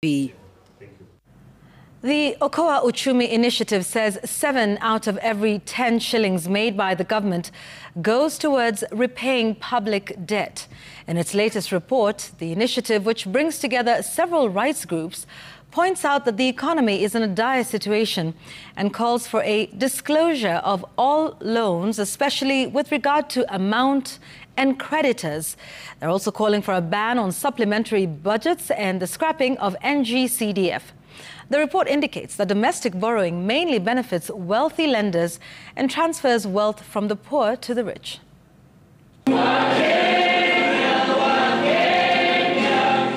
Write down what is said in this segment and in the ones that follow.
The Okoa Uchumi Initiative says 7 out of every 10 shillings made by the government goes towards repaying public debt. In its latest report, the initiative, which brings together several rights groups, points out that the economy is in a dire situation and calls for a disclosure of all loans, especially with regard to amount and creditors. They're also calling for a ban on supplementary budgets and the scrapping of NG-CDF. The report indicates that domestic borrowing mainly benefits wealthy lenders and transfers wealth from the poor to the rich.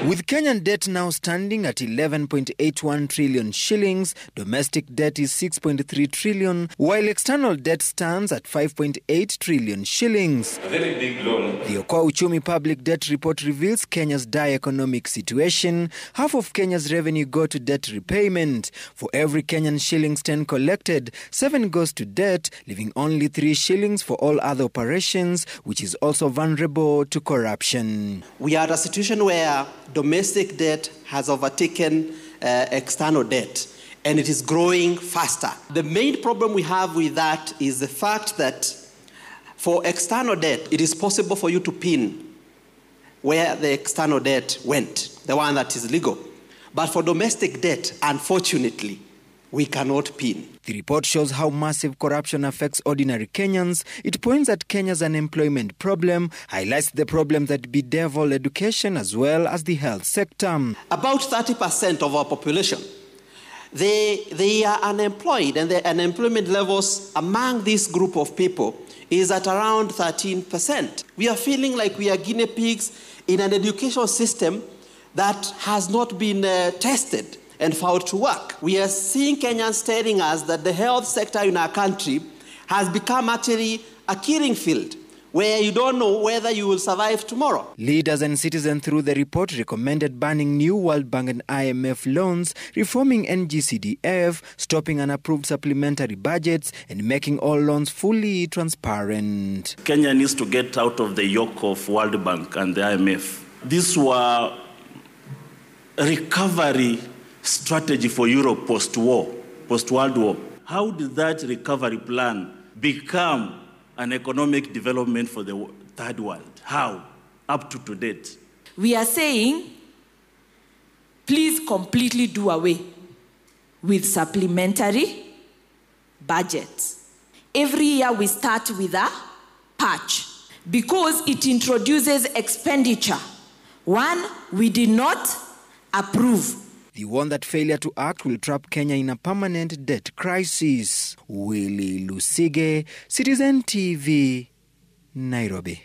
With Kenyan debt now standing at 11.81 trillion shillings, domestic debt is 6.3 trillion, while external debt stands at 5.8 trillion shillings. A very big loan. The Okoa Uchumi Public Debt Report reveals Kenya's dire economic situation. Half of Kenya's revenue go to debt repayment. For every Kenyan shillings 10 collected, 7 goes to debt, leaving only 3 shillings for all other operations, which is also vulnerable to corruption. We are at a situation where domestic debt has overtaken external debt, and it is growing faster. The main problem we have with that is the fact that for external debt, it is possible for you to pin where the external debt went, the one that is legal. But for domestic debt, unfortunately, we cannot pin. The report shows how massive corruption affects ordinary Kenyans. It points at Kenya's unemployment problem, highlights the problems that bedevil education as well as the health sector. About 30% of our population, they are unemployed, and the unemployment levels among this group of people is at around 13%. We are feeling like we are guinea pigs in an education system that has not been tested and found to work. We are seeing Kenyans telling us that the health sector in our country has become actually a killing field where you don't know whether you will survive tomorrow. Leaders and citizens through the report recommended banning new World Bank and IMF loans, reforming NG-CDF, stopping unapproved supplementary budgets, and making all loans fully transparent. Kenya needs to get out of the yoke of World Bank and the IMF. These were recovery strategy for Europe post-World War. How did that recovery plan become an economic development for the third world? How? Up to date. We are saying, please completely do away with supplementary budgets. Every year we start with a patch because it introduces expenditure. One, we did not approve. The one that failure to act will trap Kenya in a permanent debt crisis. Willie Lusige, Citizen TV, Nairobi.